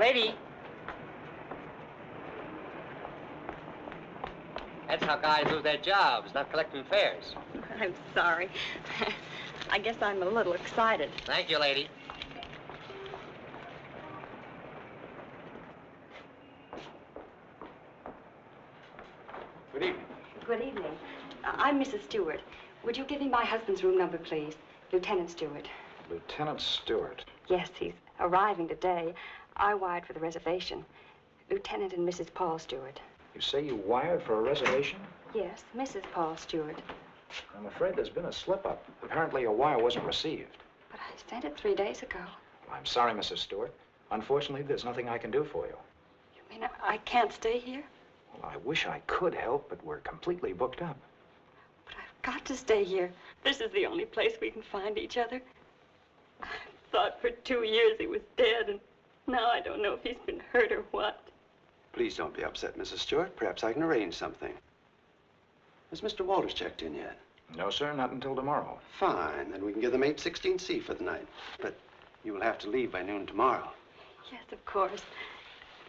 lady. That's how guys lose their jobs, not collecting fares. I'm sorry. I guess I'm a little excited. Thank you, lady. Good evening. Good evening. I'm Mrs. Stewart. Would you give me my husband's room number, please? Lieutenant Stewart. Lieutenant Stewart. Yes, he's arriving today. I wired for the reservation. Lieutenant and Mrs. Paul Stewart. You say you wired for a reservation? Yes, Mrs. Paul Stewart. I'm afraid there's been a slip-up. Apparently your wire wasn't received. But I sent it 3 days ago. Well, I'm sorry, Mrs. Stewart. Unfortunately, there's nothing I can do for you. You mean I can't stay here? Well, I wish I could help, but we're completely booked up. But I've got to stay here. This is the only place we can find each other. I thought for 2 years he was dead, and now I don't know if he's been hurt or what. Please don't be upset, Mrs. Stewart. Perhaps I can arrange something. Has Mr. Walters checked in yet? No, sir, not until tomorrow. Fine, then we can give them 816C for the night. But you will have to leave by noon tomorrow. Yes, of course.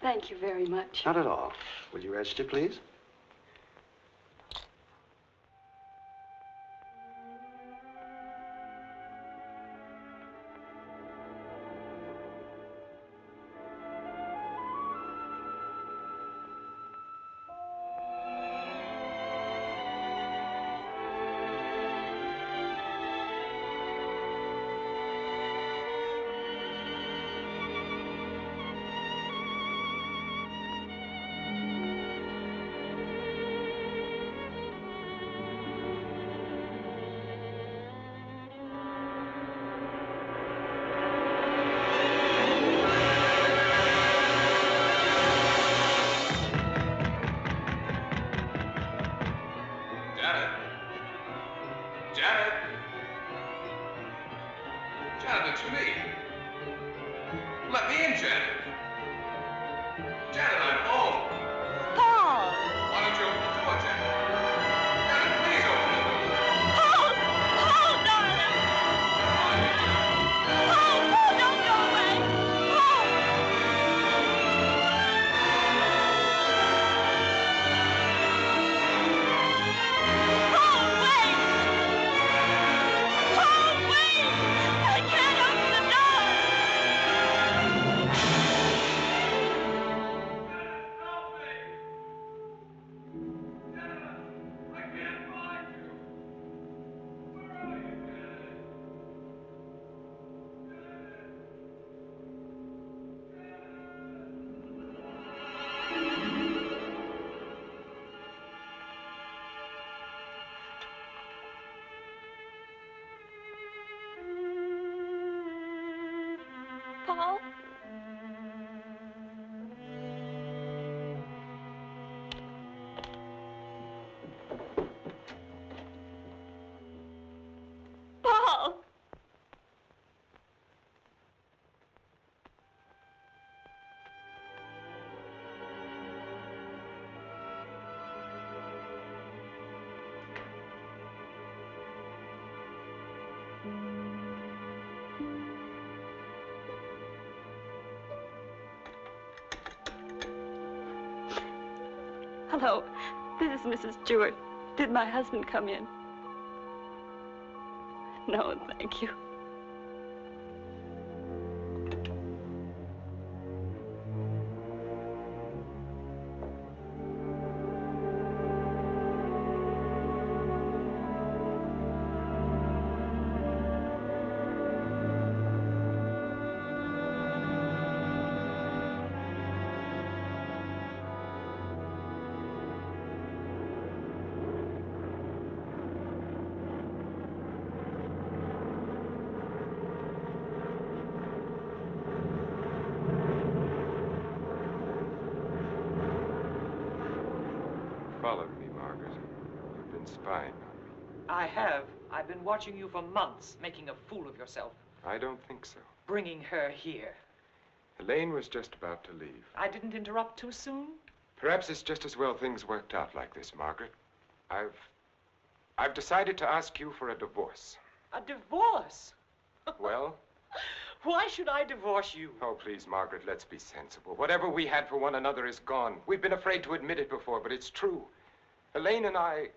Thank you very much. Not at all. Will you register, please? Paul? Paul! Hello, this is Mrs. Stewart. Did my husband come in? No, thank you. Followed me, Margaret. You've been spying on me. I have. I've been watching you for months, making a fool of yourself. I don't think so. Bringing her here. Elaine was just about to leave. I didn't interrupt too soon? Perhaps it's just as well things worked out like this, Margaret. I've decided to ask you for a divorce. A divorce? Well? Why should I divorce you? Oh, please, Margaret, let's be sensible. Whatever we had for one another is gone. We've been afraid to admit it before, but it's true. Elaine and I...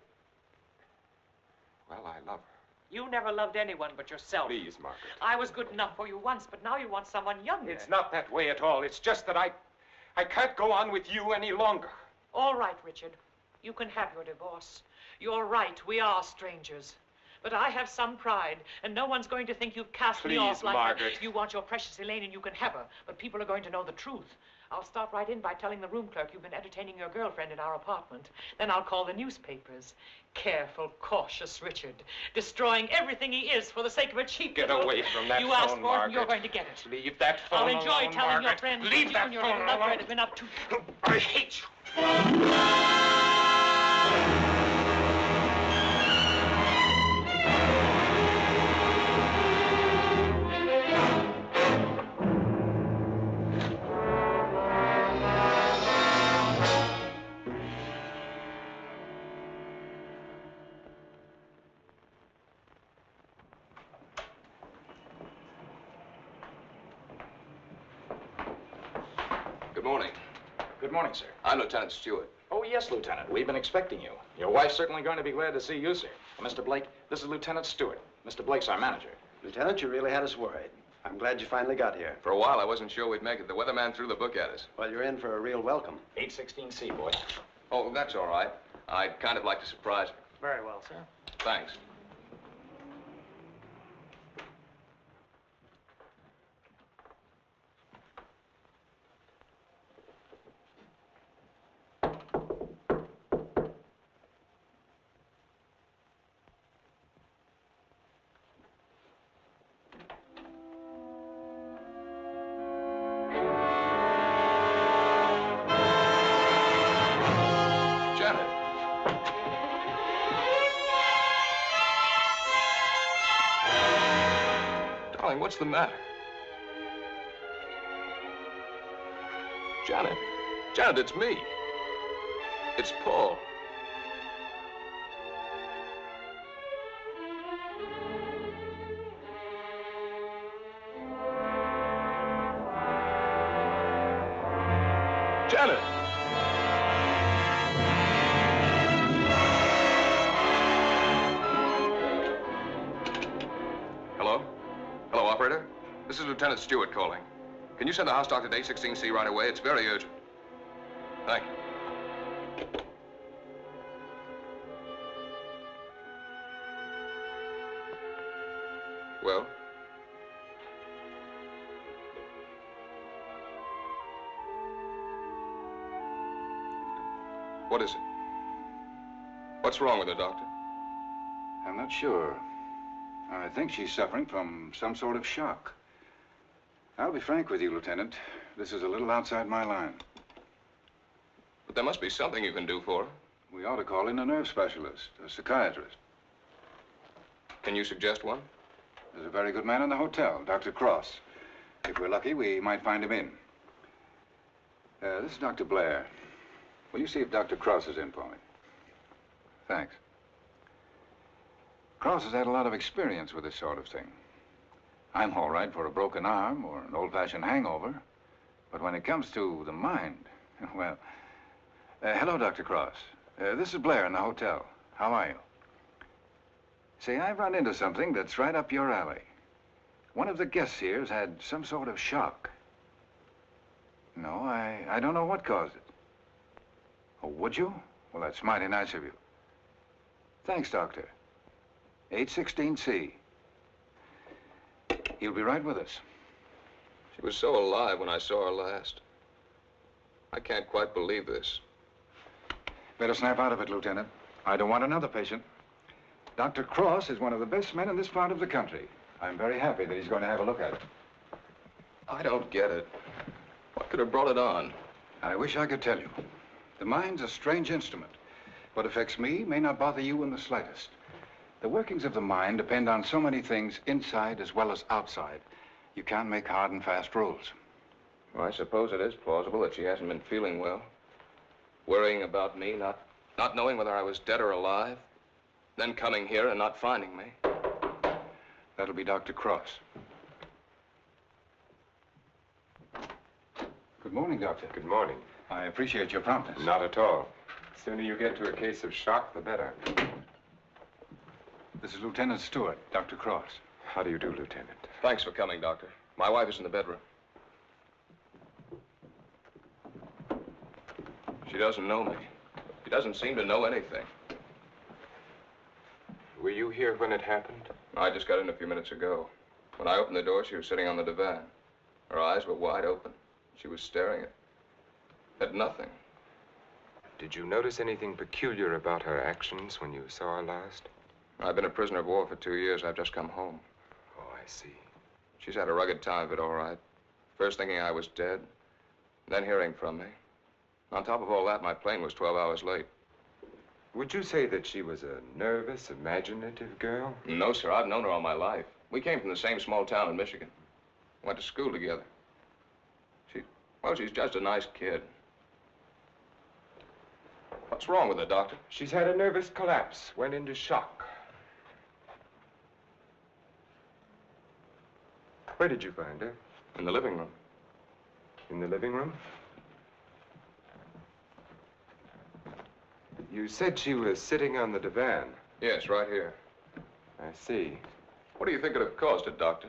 Well, I love her. You never loved anyone but yourself. Please, Margaret. I was good enough for you once, but now you want someone younger. It's not that way at all. It's just that I can't go on with you any longer. All right, Richard. You can have your divorce. You're right, we are strangers. But I have some pride, and no one's going to think you've cast me off like Margaret. that. You want your precious Elaine, and you can have her. But people are going to know the truth. I'll start right in by telling the room clerk you've been entertaining your girlfriend in our apartment. Then I'll call the newspapers. Careful, cautious Richard. Destroying everything he is for the sake of a cheap Get little... away from that You phone, asked for it, Margaret. and you're going to get it. Leave that phone I'll alone, enjoy telling your Margaret. friends Leave that you that and your phone little lover alone. have been up to... I hate you. Good morning. Good morning, sir. I'm Lieutenant Stewart. Oh, yes, Lieutenant. We've been expecting you. Your wife's certainly going to be glad to see you, sir. Mr. Blake, this is Lieutenant Stewart. Mr. Blake's our manager. Lieutenant, you really had us worried. I'm glad you finally got here. For a while, I wasn't sure we'd make it. The weatherman threw the book at us. Well, you're in for a real welcome. 816C, boy. Oh, that's all right. I'd kind of like to surprise her. Very well, sir. Thanks. Janet. Darling, what's the matter? Janet. Janet, it's me. It's Paul. Janet. Hello? Hello, operator? This is Lieutenant Stewart calling. Can you send the house doctor to A16C right away? It's very urgent. Thank you. Well? What is it? What's wrong with her, Doctor? I'm not sure. I think she's suffering from some sort of shock. I'll be frank with you, Lieutenant. This is a little outside my line. But there must be something you can do for her. We ought to call in a nerve specialist, a psychiatrist. Can you suggest one? There's a very good man in the hotel, Dr. Cross. If we're lucky, we might find him in. This is Dr. Blair. Will you see if Dr. Cross is in for me? Thanks. Cross has had a lot of experience with this sort of thing. I'm all right for a broken arm or an old-fashioned hangover. But when it comes to the mind, well... hello, Dr. Cross. This is Blair in the hotel. How are you? Say, I've run into something that's right up your alley. One of the guests here's had some sort of shock. No, I don't know what caused it. Oh, would you? Well, that's mighty nice of you. Thanks, Doctor. 816C. He'll be right with us. She was so alive when I saw her last. I can't quite believe this. Better snap out of it, Lieutenant. I don't want another patient. Dr. Cross is one of the best men in this part of the country. I'm very happy that he's going to have a look at it. I don't get it. What could have brought it on? I wish I could tell you. The mind's a strange instrument. What affects me may not bother you in the slightest. The workings of the mind depend on so many things inside as well as outside. You can't make hard and fast rules. Well, I suppose it is plausible that she hasn't been feeling well. Worrying about me, not knowing whether I was dead or alive. Then coming here and not finding me. That'll be Dr. Cross. Good morning, Doctor. Good morning. I appreciate your promptness. Not at all. The sooner you get to a case of shock, the better. This is Lieutenant Stewart, Dr. Cross. How do you do, Lieutenant? Thanks for coming, Doctor. My wife is in the bedroom. She doesn't know me. She doesn't seem to know anything. Were you here when it happened? I just got in a few minutes ago. When I opened the door, she was sitting on the divan. Her eyes were wide open. She was staring at nothing. Did you notice anything peculiar about her actions when you saw her last? I've been a prisoner of war for 2 years. I've just come home. Oh, I see. She's had a rugged time of it, all right. First thinking I was dead, then hearing from me. On top of all that, my plane was 12 hours late. Would you say that she was a nervous, imaginative girl? No, sir. I've known her all my life. We came from the same small town in Michigan. Went to school together. She's just a nice kid. What's wrong with her, Doctor? She's had a nervous collapse, went into shock. Where did you find her? In the living room. In the living room? You said she was sitting on the divan. Yes, right here. I see. What do you think could have caused it, Doctor?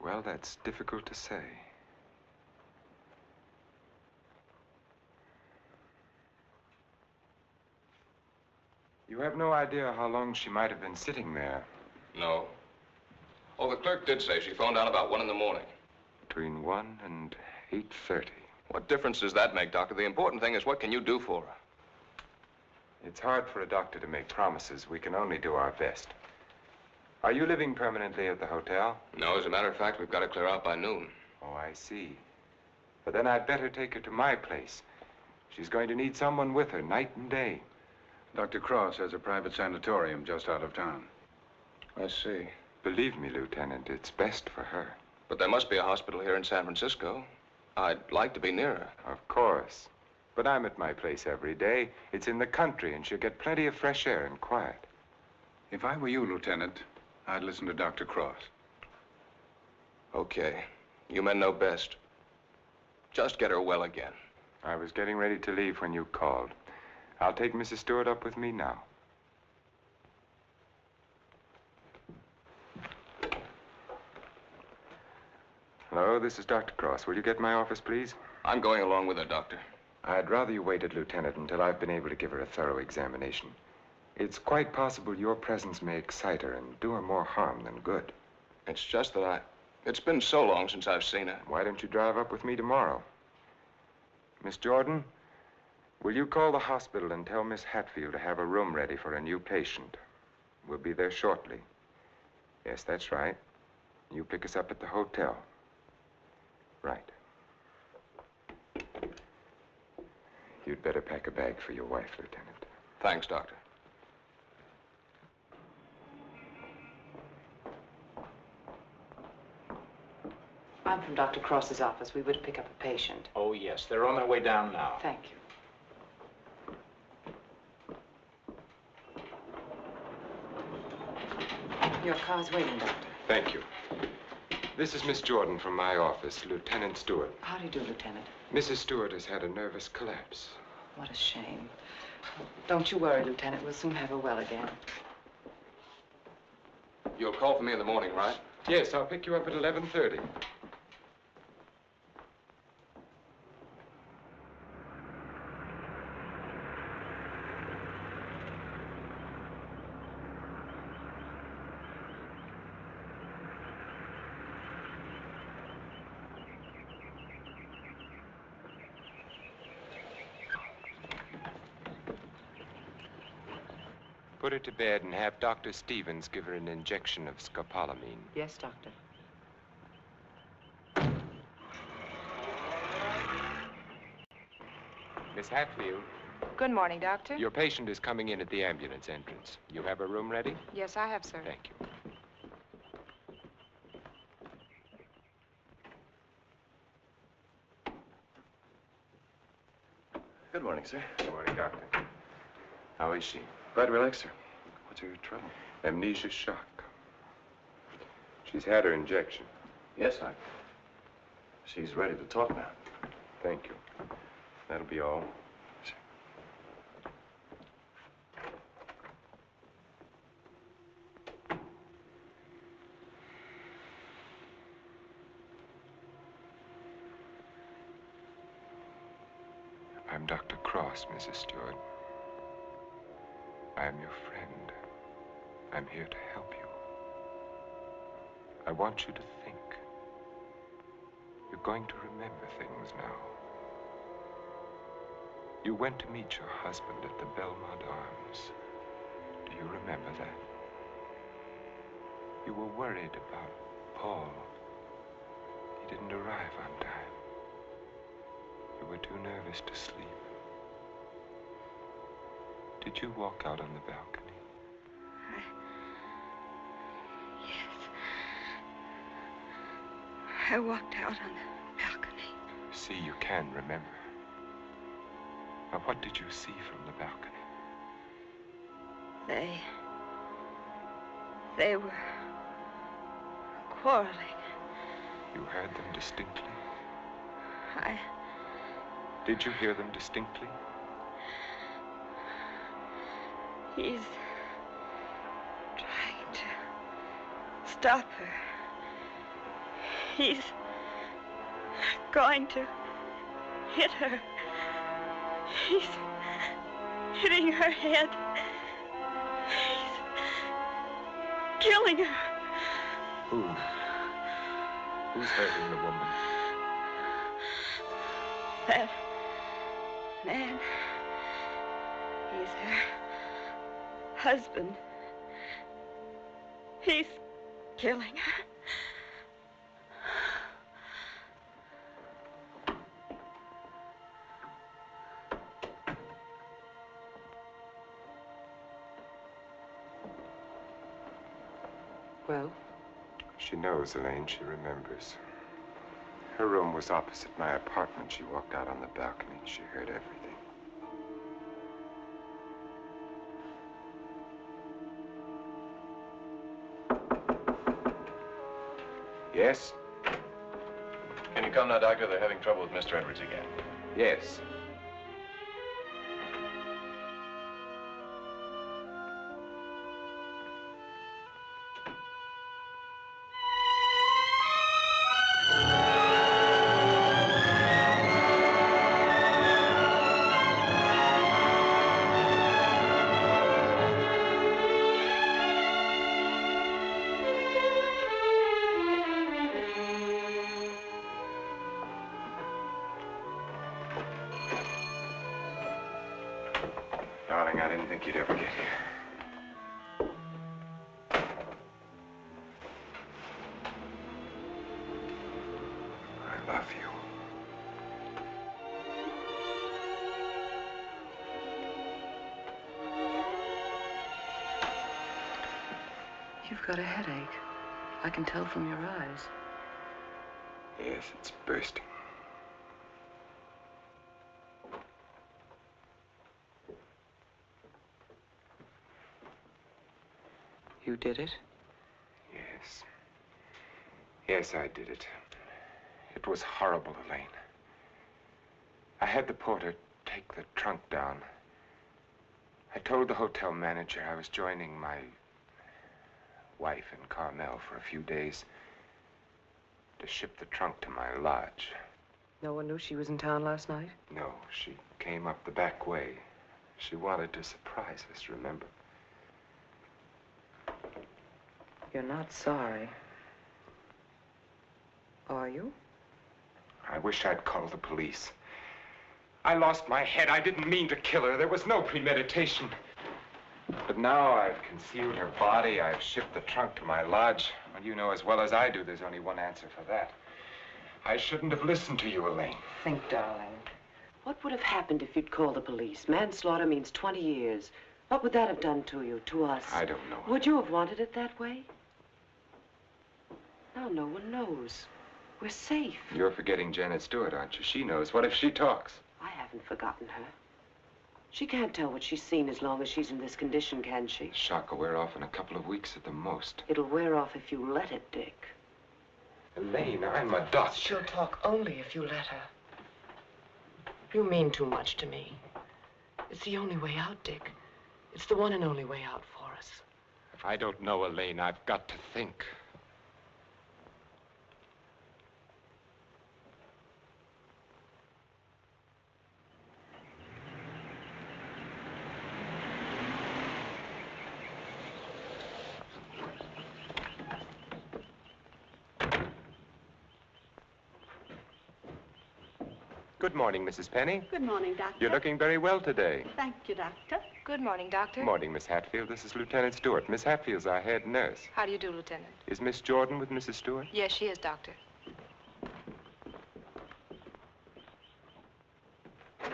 Well, that's difficult to say. You have no idea how long she might have been sitting there. No. Oh, the clerk did say she phoned down about 1 in the morning. Between 1 and 8:30. What difference does that make, Doctor? The important thing is, what can you do for her? It's hard for a doctor to make promises. We can only do our best. Are you living permanently at the hotel? No, as a matter of fact, we've got to clear out by noon. Oh, I see. But then I'd better take her to my place. She's going to need someone with her night and day. Dr. Cross has a private sanatorium just out of town. I see. Believe me, Lieutenant, it's best for her. But there must be a hospital here in San Francisco. I'd like to be near her. Of course. But I'm at my place every day. It's in the country, and she'll get plenty of fresh air and quiet. If I were you, Lieutenant, I'd listen to Dr. Cross. Okay. You men know best. Just get her well again. I was getting ready to leave when you called. I'll take Mrs. Stewart up with me now. Hello, this is Dr. Cross. Will you get my office, please? I'm going along with her, Doctor. I'd rather you waited, Lieutenant, until I've been able to give her a thorough examination. It's quite possible your presence may excite her and do her more harm than good. It's just that it's been so long since I've seen her. Why don't you drive up with me tomorrow? Miss Jordan, will you call the hospital and tell Miss Hatfield to have a room ready for a new patient? We'll be there shortly. Yes, that's right. You pick us up at the hotel. Right. You'd better pack a bag for your wife, Lieutenant. Thanks, Doctor. I'm from Dr. Cross's office. We would pick up a patient. Oh, yes. They're on their way down now. Thank you. Your car's waiting, Doctor. Thank you. This is Miss Jordan from my office, Lieutenant Stewart. How do you do, Lieutenant? Mrs. Stewart has had a nervous collapse. What a shame. Don't you worry, Lieutenant. We'll soon have her well again. You'll call for me in the morning, right? Yes, I'll pick you up at 11:30. Put her to bed and have Dr. Stevens give her an injection of scopolamine. Yes, Doctor. Miss Hatfield, Good morning, Doctor. your patient is coming in at the ambulance entrance. You have a room ready? Yes, I have, sir. Thank you. Good morning, sir. Good morning, Doctor. How is she? Quite relaxed, sir. What's her trouble? Amnesia shock. She's had her injection. Yes, she's ready to talk now. Thank you. That'll be all. I'm Dr. Cross, Mrs. Stewart. I am your friend. I'm here to help you. I want you to think. You're going to remember things now. You went to meet your husband at the Belmont Arms. Do you remember that? You were worried about Paul. He didn't arrive on time. You were too nervous to sleep. Did you walk out on the balcony? Yes. I walked out on the balcony. See, you can remember. Now, what did you see from the balcony? They were quarreling. You heard them distinctly? I... Did you hear them distinctly? He's trying to stop her. He's going to hit her. He's hitting her head. He's killing her. Who? Who's hurting the woman? That man. He's her husband. He's killing her. Well? She knows, Elaine. She remembers. Her room was opposite my apartment. She walked out on the balcony. She heard everything. Yes? Can you come now, Doctor? They're having trouble with Mr. Edwards again. Yes. Darling, I didn't think you'd ever get here. I love you. You've got a headache. I can tell from your eyes. Yes, it's bursting. You did it? Yes. Yes, I did it. It was horrible, Elaine. I had the porter take the trunk down. I told the hotel manager I was joining my wife in Carmel for a few days to ship the trunk to my lodge. No one knew she was in town last night? No, she came up the back way. She wanted to surprise us, remember? You're not sorry. Are you? I wish I'd called the police. I lost my head. I didn't mean to kill her. There was no premeditation. But now I've concealed her body. I've shipped the trunk to my lodge. Well, you know as well as I do, there's only one answer for that. I shouldn't have listened to you, Elaine. Think, darling. What would have happened if you'd called the police? Manslaughter means 20 years. What would that have done to you, to us? I don't know. Would you have wanted it that way? Now no one knows. We're safe. You're forgetting Janet Stewart, aren't you? She knows. What if she talks? I haven't forgotten her. She can't tell what she's seen as long as she's in this condition, can she? The shock will wear off in a couple of weeks at the most. It'll wear off if you let it, Dick. Elaine, I'm a doctor. She'll talk only if you let her. You mean too much to me. It's the only way out, Dick. It's the one and only way out for us. I don't know, Elaine. I've got to think. Good morning, Mrs. Penny. Good morning, Doctor. You're looking very well today. Thank you, Doctor. Good morning, Doctor. Good morning, Miss Hatfield. This is Lieutenant Stewart. Miss Hatfield's our head nurse. How do you do, Lieutenant? Is Miss Jordan with Mrs. Stewart? Yes, she is, Doctor. Good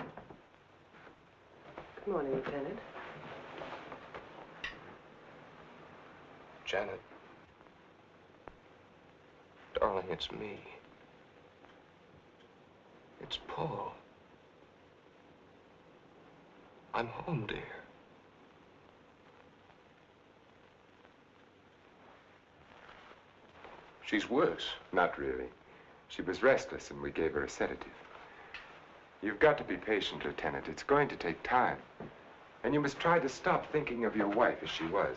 morning, Lieutenant. Janet. Darling, it's me. It's Paul. I'm home, dear. She's worse. Not really. She was restless, and we gave her a sedative. You've got to be patient, Lieutenant. It's going to take time. And you must try to stop thinking of your wife as she was.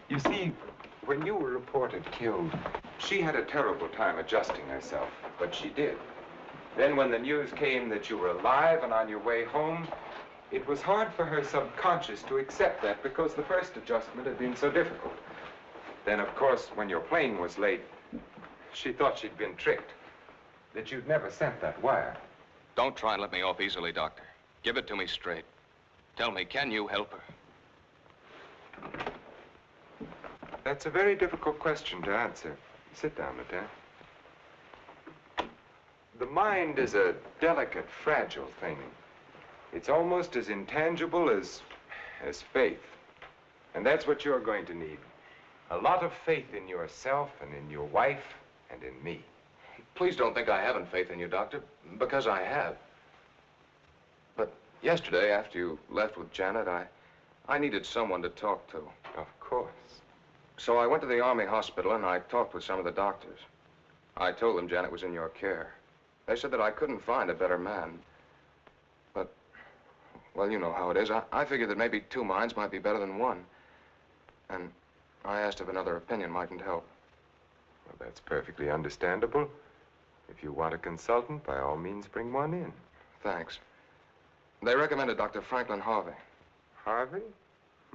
You see, when you were reported killed, she had a terrible time adjusting herself, but she did. Then when the news came that you were alive and on your way home, it was hard for her subconscious to accept that because the first adjustment had been so difficult. Then, of course, when your plane was late, she thought she'd been tricked, that you'd never sent that wire. Don't try and let me off easily, Doctor. Give it to me straight. Tell me, can you help her? That's a very difficult question to answer. Sit down, Lieutenant. The mind is a delicate, fragile thing. It's almost as intangible as faith. And that's what you're going to need. A lot of faith in yourself and in your wife and in me. Please don't think I haven't faith in you, Doctor, because I have. But yesterday, after you left with Janet, I needed someone to talk to. Of course. So I went to the Army hospital and I talked with some of the doctors. I told them Janet was in your care. They said that I couldn't find a better man. But, well, you know how it is. I figured that maybe two minds might be better than one. And I asked if another opinion mightn't help. Well, that's perfectly understandable. If you want a consultant, by all means, bring one in. Thanks. They recommended Dr. Franklin Harvey. Harvey?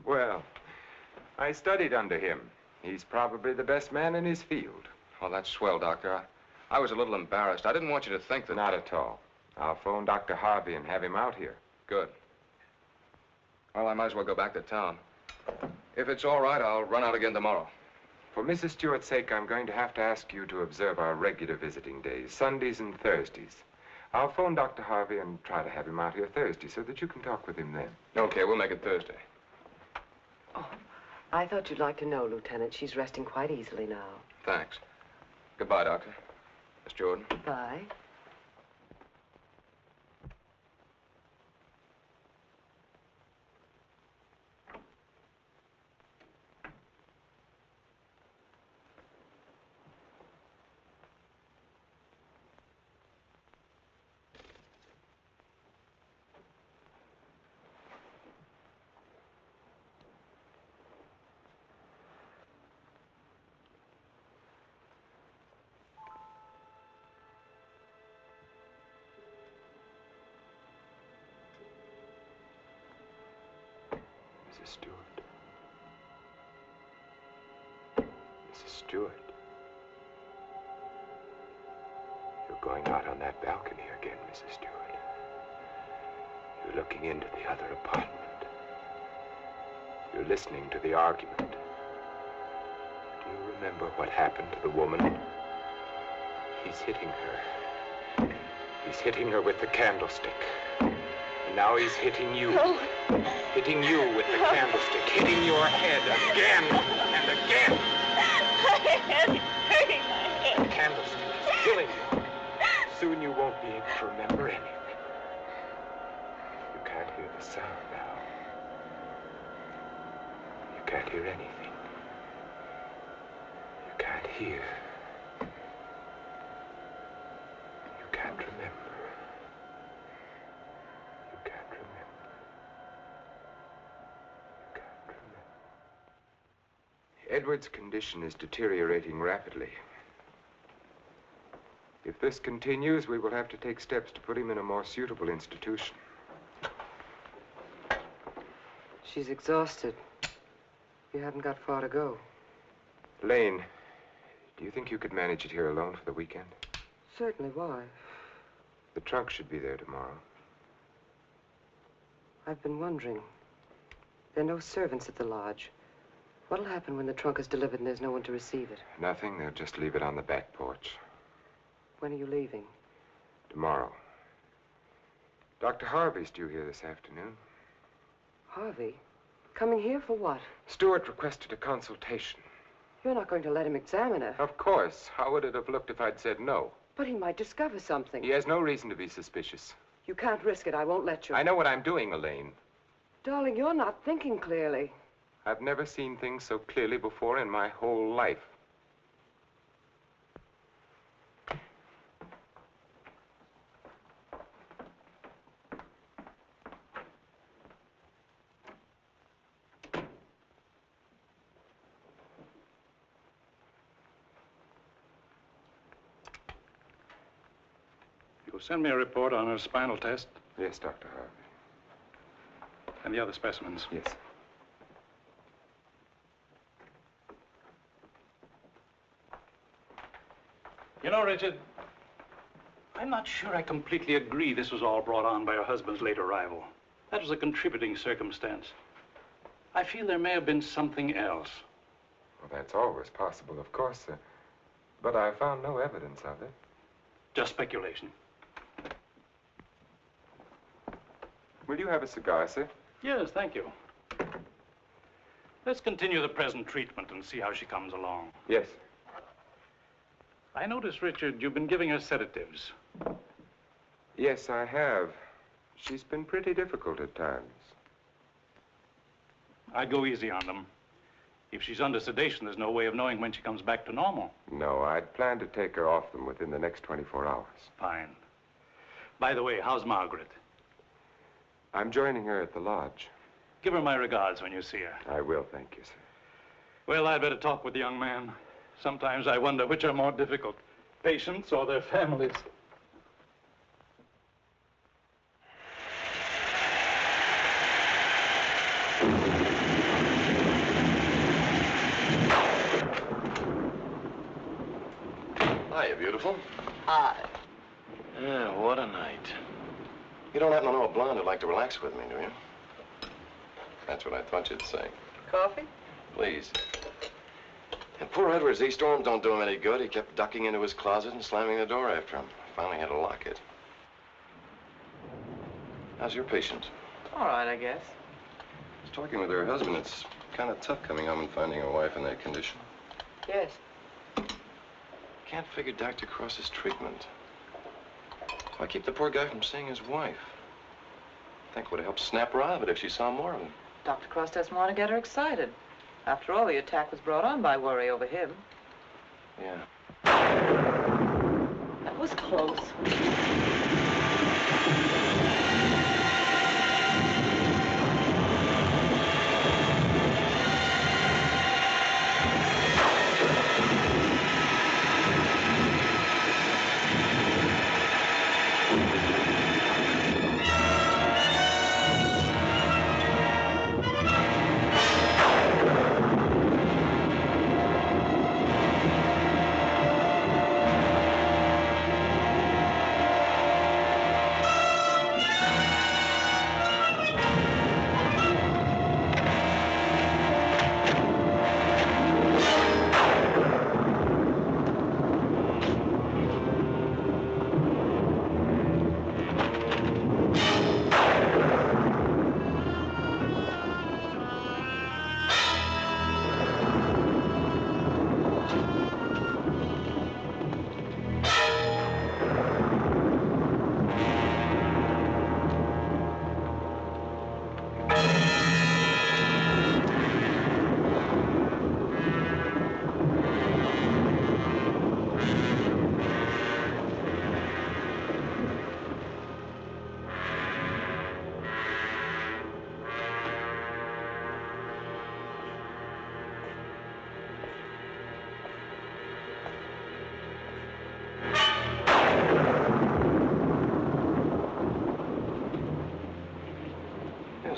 Well, I studied under him. He's probably the best man in his field. Oh, that's swell, Doctor. I was a little embarrassed. I didn't want you to think that... Not at all. I'll phone Dr. Harvey and have him out here. Good. Well, I might as well go back to town. If it's all right, I'll run out again tomorrow. For Mrs. Stewart's sake, I'm going to have to ask you to observe our regular visiting days, Sundays and Thursdays. I'll phone Dr. Harvey and try to have him out here Thursday so that you can talk with him then. Okay, we'll make it Thursday. Oh, I thought you'd like to know, Lieutenant. She's resting quite easily now. Thanks. Goodbye, Doctor. Miss Jordan. Goodbye. Mrs. Stewart. Mrs. Stewart. You're going out on that balcony again, Mrs. Stewart. You're looking into the other apartment. You're listening to the argument. Do you remember what happened to the woman? He's hitting her. He's hitting her with the candlestick. And now he's hitting you. No. Hitting you with the candlestick. Hitting your head again and again. My head is hurting my head. The candlestick is killing you. Soon you won't be able to remember anything. You can't hear the sound now. You can't hear anything. You can't hear. You can't remember. Edward's condition is deteriorating rapidly. If this continues, we will have to take steps to put him in a more suitable institution. She's exhausted. You haven't got far to go. Lane, do you think you could manage it here alone for the weekend? Certainly. Why? The trunk should be there tomorrow. I've been wondering. There are no servants at the lodge. What'll happen when the trunk is delivered and there's no one to receive it? Nothing. They'll just leave it on the back porch. When are you leaving? Tomorrow. Dr. Harvey's due here this afternoon. Harvey? Coming here for what? Stewart requested a consultation. You're not going to let him examine her. Of course. How would it have looked if I'd said no? But he might discover something. He has no reason to be suspicious. You can't risk it. I won't let you. I know what I'm doing, Elaine. Darling, you're not thinking clearly. I've never seen things so clearly before in my whole life. You'll send me a report on her spinal test Yes, Dr. Harvey. and the other specimens. Yes. You know, Richard, I'm not sure I completely agree this was all brought on by her husband's late arrival. That was a contributing circumstance. I feel there may have been something else. Well, that's always possible, of course, but I found no evidence of it. Just speculation. Will you have a cigar, sir? Yes, thank you. Let's continue the present treatment and see how she comes along. Yes. I notice, Richard, you've been giving her sedatives. Yes, I have. She's been pretty difficult at times. I'd go easy on them. If she's under sedation, there's no way of knowing when she comes back to normal. No, I'd planned to take her off them within the next 24 hours. Fine. By the way, how's Margaret? I'm joining her at the lodge. Give her my regards when you see her. I will, thank you, sir. Well, I'd better talk with the young man. Sometimes I wonder which are more difficult, patients or their families. Hiya, beautiful. Hi. Yeah, what a night. You don't happen to know a blonde who'd like to relax with me, do you? That's what I thought you'd say. Coffee? Please. And poor Edward's e-storms don't do him any good. He kept ducking into his closet and slamming the door after him. I finally had to lock it. How's your patient? All right, I guess. I was talking with her husband. It's kind of tough coming home and finding a wife in that condition. Yes. Can't figure Dr. Cross's treatment. Why keep the poor guy from seeing his wife? I think it would have helped snap her out of it if she saw more of him. Dr. Cross doesn't want to get her excited. After all, the attack was brought on by worry over him. Yeah. That was close.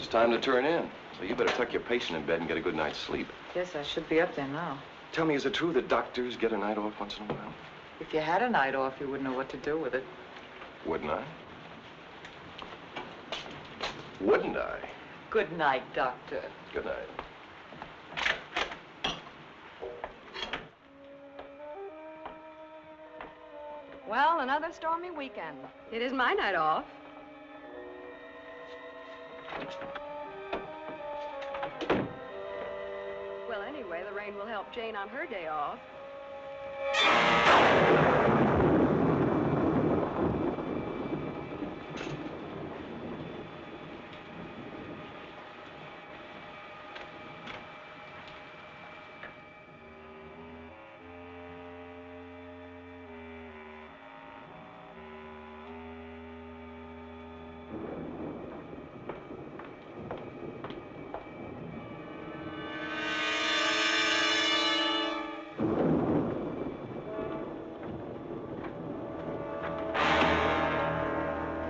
It's time to turn in. So you better tuck your patient in bed and get a good night's sleep. Yes, I should be up there now. Tell me, is it true that doctors get a night off once in a while? If you had a night off, you wouldn't know what to do with it. Wouldn't I? Wouldn't I? Good night, Doctor. Good night. Well, another stormy weekend. It is my night off. Well, anyway, the rain will help Jane on her day off.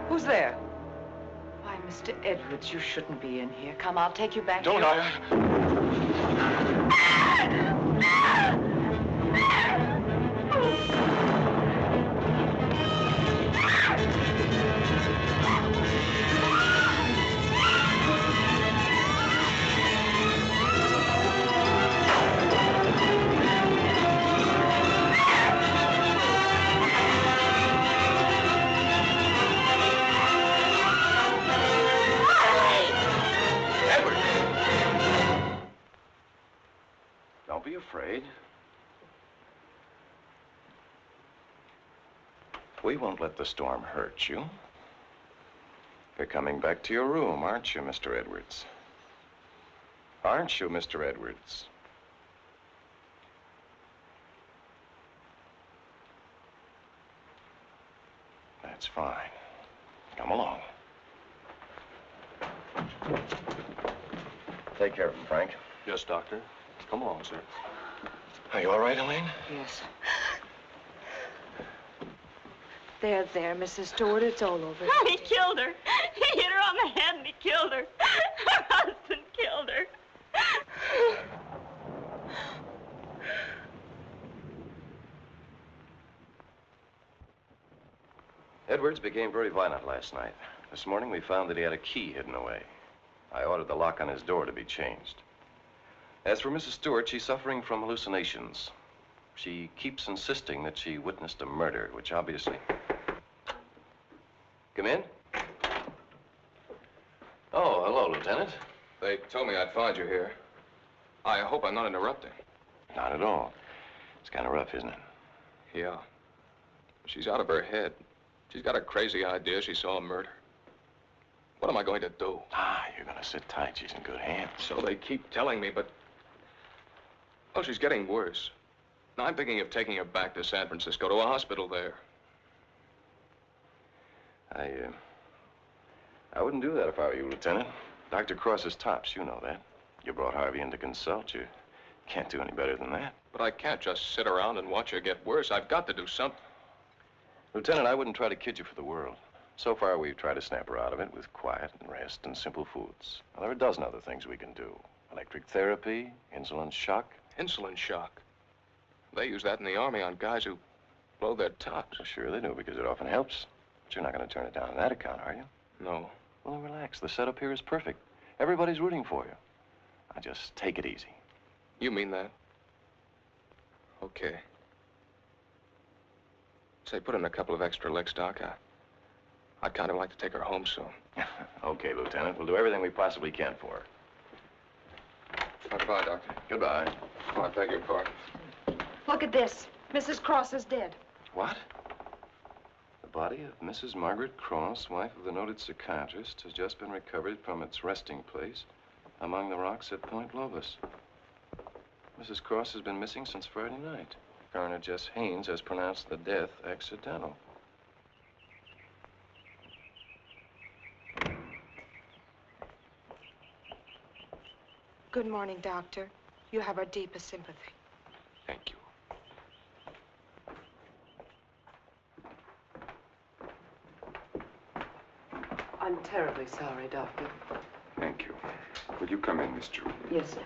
Who's there? Why, Mr. Edwards, you shouldn't be in here. Come, I'll take you back Don't to your... I? Don't be afraid. We won't let the storm hurt you. You're coming back to your room, aren't you, Mr. Edwards? Aren't you, Mr. Edwards? That's fine. Come along. Take care of him, Frank. Yes, Doctor. Come along, sir. Are you all right, Elaine? Yes. There, Mrs. Stewart, it's all over. He killed her. He hit her on the head and he killed her. Her husband killed her. Edwards became very violent last night. This morning we found that he had a key hidden away. I ordered the lock on his door to be changed. As for Mrs. Stewart, she's suffering from hallucinations. She keeps insisting that she witnessed a murder, which obviously... Come in. Oh, hello, Lieutenant. They told me I'd find you here. I hope I'm not interrupting. Not at all. It's kind of rough, isn't it? Yeah. She's out of her head. She's got a crazy idea she saw a murder. What am I going to do? You're going to sit tight. She's in good hands. So they keep telling me, but... Oh, she's getting worse. Now, I'm thinking of taking her back to San Francisco, to a hospital there. I wouldn't do that if I were you, Lieutenant. Dr. Cross is tops, you know that. You brought Harvey in to consult. You can't do any better than that. But I can't just sit around and watch her get worse. I've got to do something. Lieutenant, I wouldn't try to kid you for the world. So far, we've tried to snap her out of it with quiet and rest and simple foods. Well, there are a dozen other things we can do. Electric therapy, insulin shock. Insulin shock. They use that in the Army on guys who blow their tops. Well, sure they do, because it often helps. But you're not going to turn it down on that account, are you? No. Well, then relax. The setup here is perfect. Everybody's rooting for you. Now, just take it easy. You mean that? Okay. Say, put in a couple of extra licks, Doc. I'd kind of like to take her home soon. Okay, Lieutenant. We'll do everything we possibly can for her. Oh, goodbye, Doctor. Goodbye. Oh, I beg your pardon. Look at this. Mrs. Cross is dead. What? The body of Mrs. Margaret Cross, wife of the noted psychiatrist, has just been recovered from its resting place among the rocks at Point Lobos. Mrs. Cross has been missing since Friday night. Coroner Jess Haynes has pronounced the death accidental. Good morning, Doctor. You have our deepest sympathy. Thank you. I'm terribly sorry, Doctor. Thank Thank you. Will you come in, Miss Drew? Yes, sir.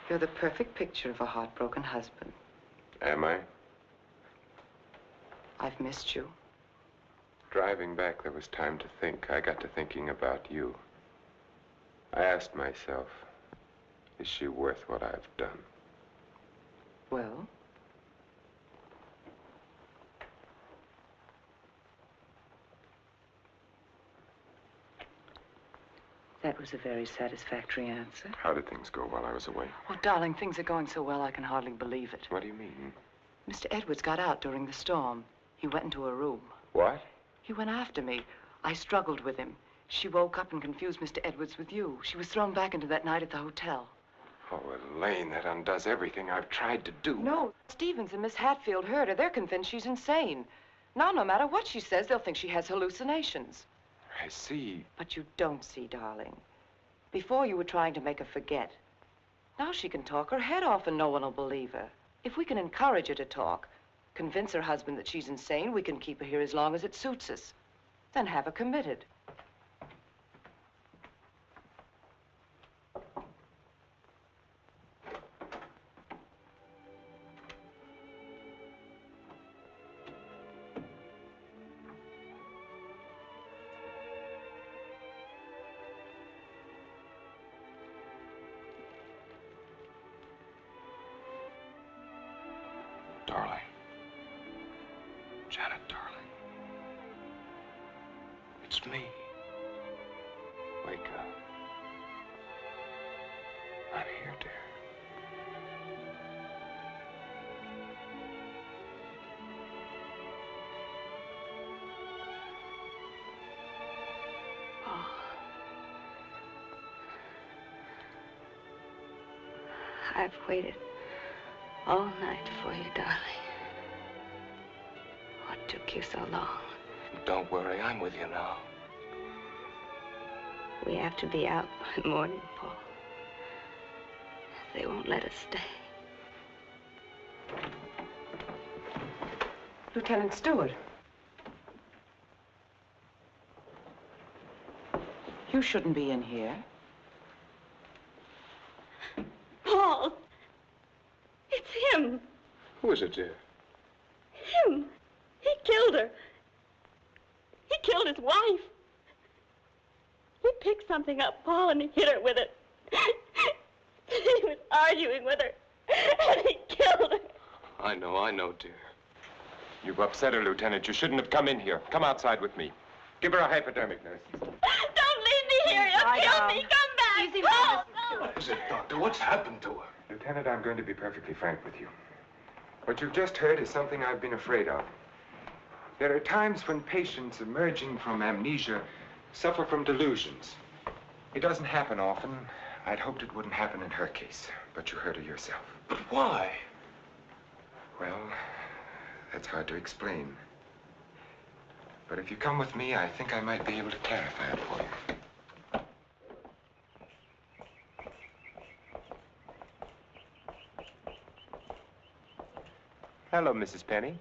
You're the perfect picture of a heartbroken husband. Am I? I've missed you. Driving back, there was time to think. I got to thinking about you. I asked myself, is she worth what I've done? Well? That was a very satisfactory answer. How did things go while I was away? Oh, darling, things are going so well I can hardly believe it. What do you mean? Mr. Edwards got out during the storm. He went into a room. What? He went after me. I struggled with him. She woke up and confused Mr. Edwards with you. She was thrown back into that night at the hotel. Oh, Elaine, that undoes everything I've tried to do. No, Stevens and Miss Hatfield heard her. They're convinced she's insane. Now, no matter what she says, they'll think she has hallucinations. I see. But you don't see, darling. Before you were trying to make her forget. Now she can talk her head off and no one will believe her. If we can encourage her to talk, convince her husband that she's insane, we can keep her here as long as it suits us. Then have her committed. Darling. Janet, darling. It's me. Wake up. I'm here, dear. Oh. I've waited all night for you, darling. What took you so long? Don't worry, I'm with you now. We have to be out by morning, Paul. They won't let us stay. Lieutenant Stewart. You shouldn't be in here. Paul! It's him! Who is it, dear? Him! He killed her. He killed his wife. He picked something up, Paul, and he hit her with it. He was arguing with her, and he killed her. I know, dear. You've upset her, Lieutenant. You shouldn't have come in here. Come outside with me. Give her a hypodermic, nurse. Don't leave me here. You'll kill me. Come back. Easy, Paul, no. What is it, Doctor? What's happened to her? Lieutenant, I'm going to be perfectly frank with you. What you've just heard is something I've been afraid of. There are times when patients emerging from amnesia suffer from delusions. It doesn't happen often. I'd hoped it wouldn't happen in her case, but you heard her yourself. But why? Well, that's hard to explain. But if you come with me, I think I might be able to clarify it for you. Hello, Mrs. Penny.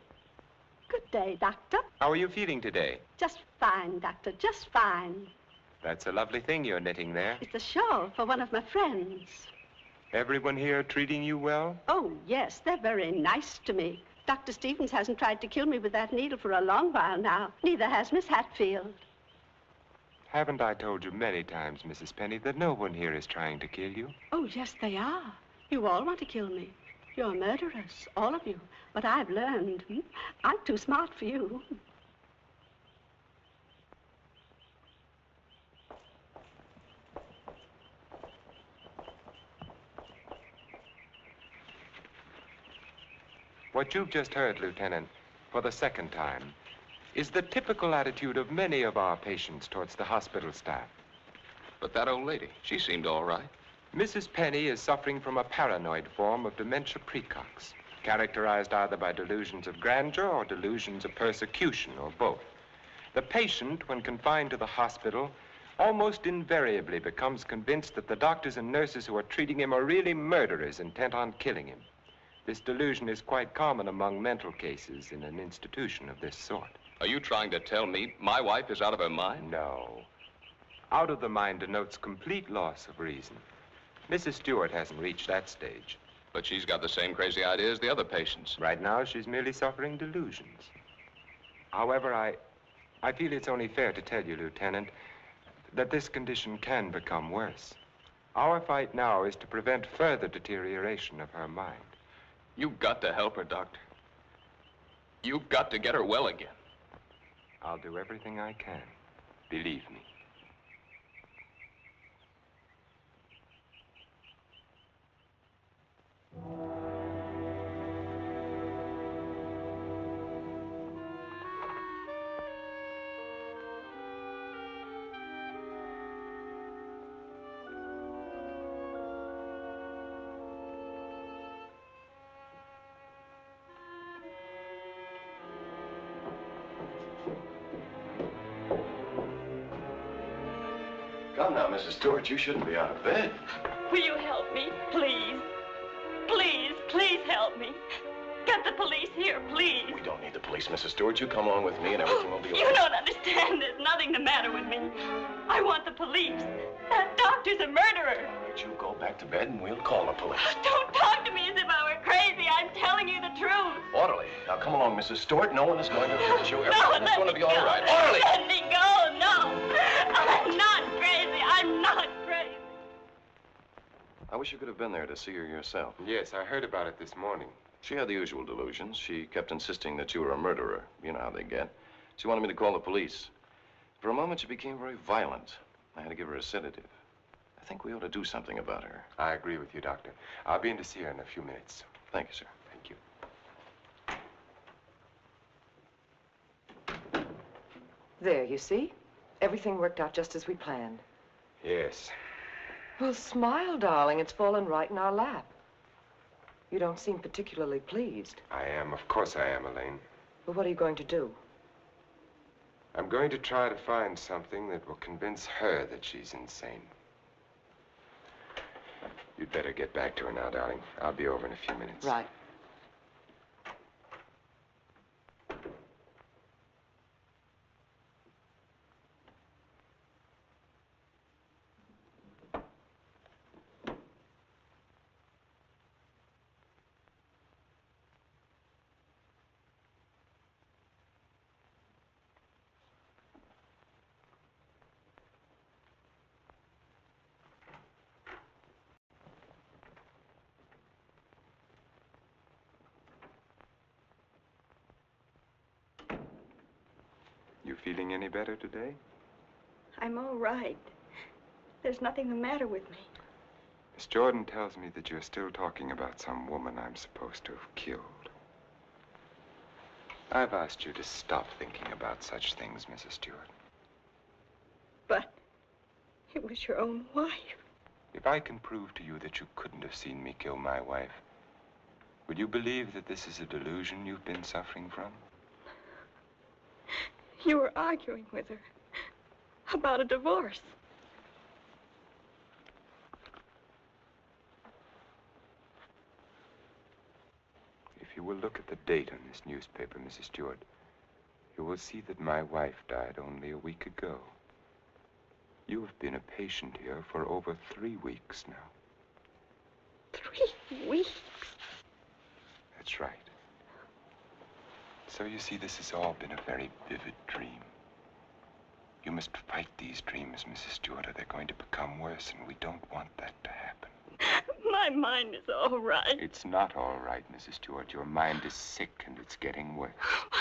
Good day, Doctor. How are you feeling today? Just fine, Doctor, just fine. That's a lovely thing you're knitting there. It's a shawl for one of my friends. Everyone here treating you well? Oh, yes, they're very nice to me. Dr. Stevens hasn't tried to kill me with that needle for a long while now. Neither has Miss Hatfield. Haven't I told you many times, Mrs. Penny, that no one here is trying to kill you? Oh, yes, they are. You all want to kill me. You're murderers, all of you. But I've learned. I'm too smart for you. What you've just heard, Lieutenant, for the second time, is the typical attitude of many of our patients towards the hospital staff. But that old lady, she seemed all right. Mrs. Penny is suffering from a paranoid form of dementia precox, characterized either by delusions of grandeur or delusions of persecution, or both. The patient, when confined to the hospital, almost invariably becomes convinced that the doctors and nurses who are treating him are really murderers intent on killing him. This delusion is quite common among mental cases in an institution of this sort. Are you trying to tell me my wife is out of her mind? No. Out of the mind denotes complete loss of reason. Mrs. Stewart hasn't reached that stage. But she's got the same crazy idea as the other patients. Right now, she's merely suffering delusions. However, I feel it's only fair to tell you, Lieutenant, that this condition can become worse. Our fight now is to prevent further deterioration of her mind. You've got to help her, Doctor. You've got to get her well again. I'll do everything I can. Believe me. Come now, Mrs. Stewart, you shouldn't be out of bed. Will you help me, please? Please, please help me. Get the police here, please. We don't need the police, Mrs. Stewart. You come along with me and everything will be all You right. don't understand. There's nothing the matter with me. I want the police. That doctor's a murderer. But you go back to bed and we'll call the police. Don't talk to me as if I were crazy. I'm telling you the truth. Orderly. Now come along, Mrs. Stewart. No one is going to hurt you. No, Everything is let going to me be all go. right. Orderly! Let me go. No. I'm not crazy. I'm not crazy. I wish you could have been there to see her yourself. Yes, I heard about it this morning. She had the usual delusions. She kept insisting that you were a murderer. You know how they get. She wanted me to call the police. For a moment, she became very violent. I had to give her a sedative. I think we ought to do something about her. I agree with you, Doctor. I'll be in to see her in a few minutes. Thank you, sir. Thank you. There, you see? Everything worked out just as we planned. Yes. Well, smile, darling. It's fallen right in our lap. You don't seem particularly pleased. I am. Of course I am, Elaine. But what are you going to do? I'm going to try to find something that will convince her that she's insane. You'd better get back to her now, darling. I'll be over in a few minutes. Right. You feeling any better today? I'm all right. There's nothing the matter with me. Miss Jordan tells me that you're still talking about some woman I'm supposed to have killed. I've asked you to stop thinking about such things, Mrs. Stewart. But it was your own wife. If I can prove to you that you couldn't have seen me kill my wife, would you believe that this is a delusion you've been suffering from? You were arguing with her about a divorce. If you will look at the date on this newspaper, Mrs. Stewart, you will see that my wife died only a week ago. You have been a patient here for over 3 weeks now. 3 weeks? That's right. So you see, this has all been a very vivid dream. You must fight these dreams, Mrs. Stewart, or they're going to become worse, and we don't want that to happen. My mind is all right. It's not all right, Mrs. Stewart. Your mind is sick, and it's getting worse.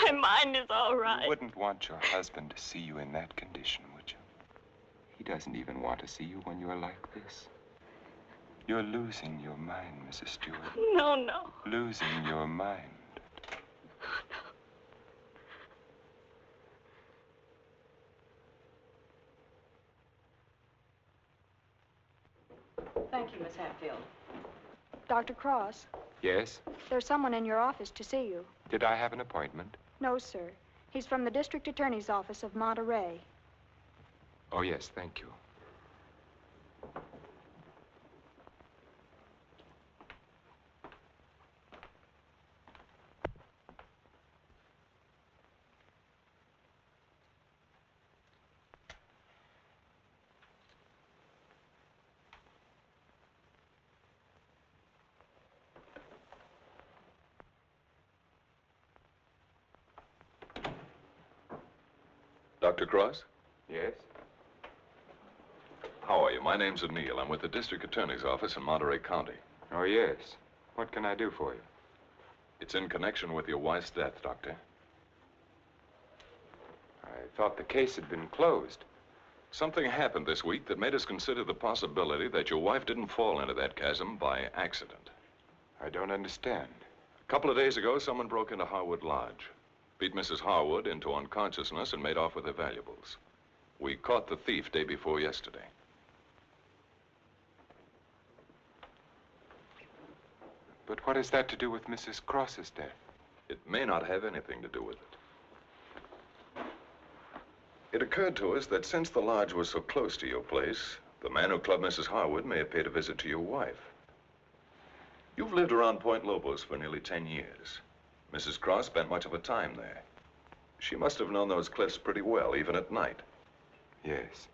My mind is all right. You wouldn't want your husband to see you in that condition, would you? He doesn't even want to see you when you're like this. You're losing your mind, Mrs. Stewart. No, no. Losing your mind. Thank you, Miss Hatfield. Dr. Cross, Yes? there's someone in your office to see you. Did I have an appointment? No, sir. He's from the District Attorney's Office of Monterey. Oh, yes, thank you. Dr. Cross? Yes? How are you? My name's O'Neill. I'm with the district attorney's office in Monterey County. Oh, yes. What can I do for you? It's in connection with your wife's death, Doctor. I thought the case had been closed. Something happened this week that made us consider the possibility that your wife didn't fall into that chasm by accident. I don't understand. A couple of days ago, someone broke into Harwood Lodge, beat Mrs. Harwood into unconsciousness, and made off with her valuables. We caught the thief day before yesterday. But what has that to do with Mrs. Cross's death? It may not have anything to do with it. It occurred to us that since the lodge was so close to your place, the man who clubbed Mrs. Harwood may have paid a visit to your wife. You've lived around Point Lobos for nearly 10 years. Mrs. Cross spent much of her time there. She must have known those cliffs pretty well, even at night. Yes.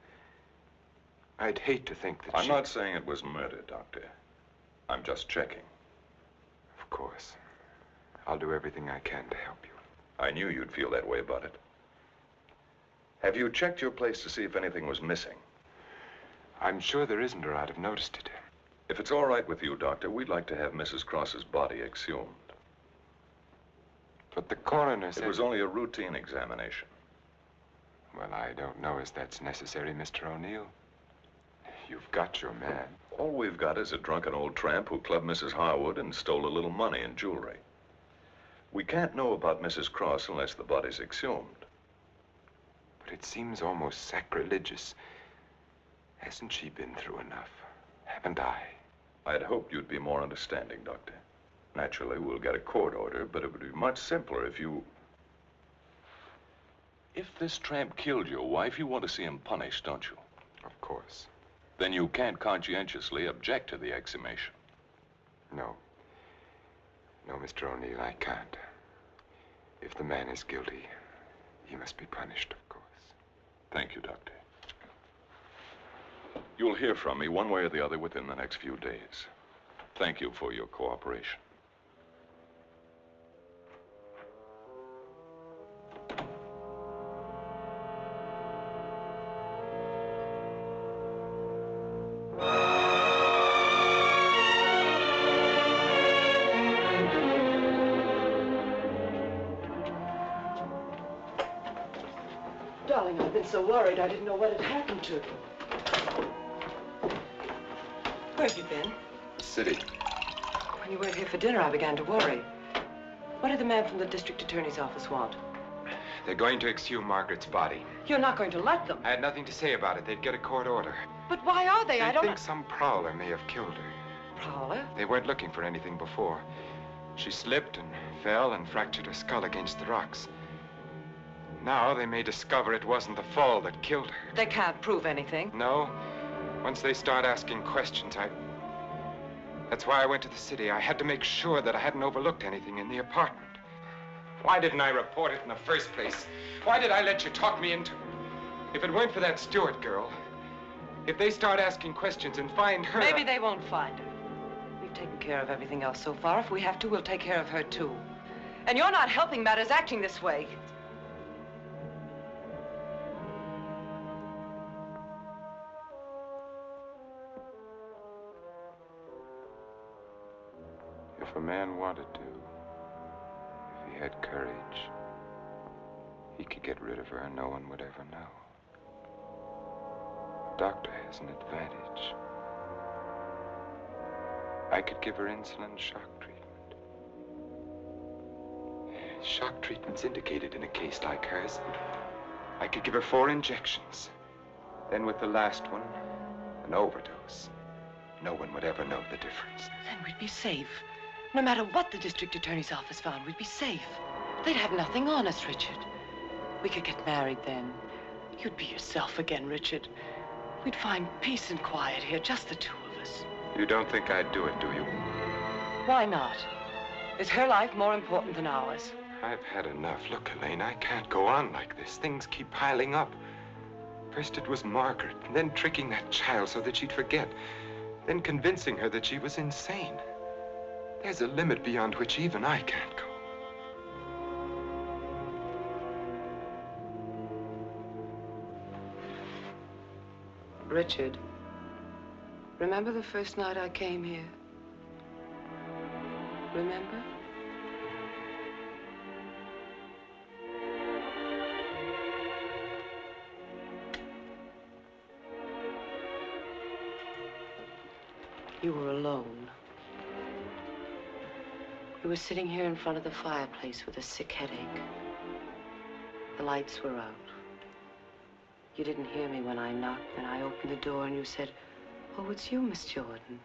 I'd hate to think that I'm not saying it was murder, Doctor. I'm just checking. Of course. I'll do everything I can to help you. I knew you'd feel that way about it. Have you checked your place to see if anything was missing? I'm sure there isn't, or I'd have noticed it. If it's all right with you, Doctor, we'd like to have Mrs. Cross's body exhumed. But the coroner said... It was only a routine examination. Well, I don't know as that's necessary, Mr. O'Neill. You've got your man. All we've got is a drunken old tramp who clubbed Mrs. Harwood and stole a little money and jewelry. We can't know about Mrs. Cross unless the body's exhumed. But it seems almost sacrilegious. Hasn't she been through enough? Haven't I? I'd hoped you'd be more understanding, Doctor. Naturally, we'll get a court order, but it would be much simpler if you... If this tramp killed your wife, you want to see him punished, don't you? Of course. Then you can't conscientiously object to the exhumation. No. No, Mr. O'Neill, I can't. If the man is guilty, he must be punished, of course. Thank you, Doctor. You'll hear from me one way or the other within the next few days. Thank you for your cooperation. Darling, I've been so worried I didn't know what had happened to you. Where have you been? City. When you weren't here for dinner, I began to worry. What did the man from the district attorney's office want? They're going to exhume Margaret's body. You're not going to let them. I had nothing to say about it. They'd get a court order. But why are they? I don't think some prowler may have killed her. Prowler? They weren't looking for anything before. She slipped and fell and fractured her skull against the rocks. Now they may discover it wasn't the fall that killed her. They can't prove anything. No. Once they start asking questions, That's why I went to the city. I had to make sure that I hadn't overlooked anything in the apartment. Why didn't I report it in the first place? Why did I let you talk me into it? If it weren't for that Stewart girl, if they start asking questions and find her... Maybe they won't find her. We've taken care of everything else so far. If we have to, we'll take care of her, too. And you're not helping matters acting this way. If a man wanted to, if he had courage, he could get rid of her and no one would ever know. The doctor has an advantage. I could give her insulin shock treatment. Shock treatment's indicated in a case like hers. I could give her 4 injections. Then with the last one, an overdose. No one would ever know the difference. Then we'd be safe. No matter what the district attorney's office found, we'd be safe. They'd have nothing on us, Richard. We could get married then. You'd be yourself again, Richard. We'd find peace and quiet here, just the 2 of us. You don't think I'd do it, do you? Why not? Is her life more important than ours? I've had enough. Look, Elaine, I can't go on like this. Things keep piling up. First it was Margaret, and then tricking that child so that she'd forget. Then convincing her that she was insane. There's a limit beyond which even I can't go. Richard, remember the first night I came here? Remember? You were alone. We were sitting here in front of the fireplace with a sick headache. The lights were out. You didn't hear me when I knocked, and I opened the door and you said, "Oh, it's you, Miss Jordan."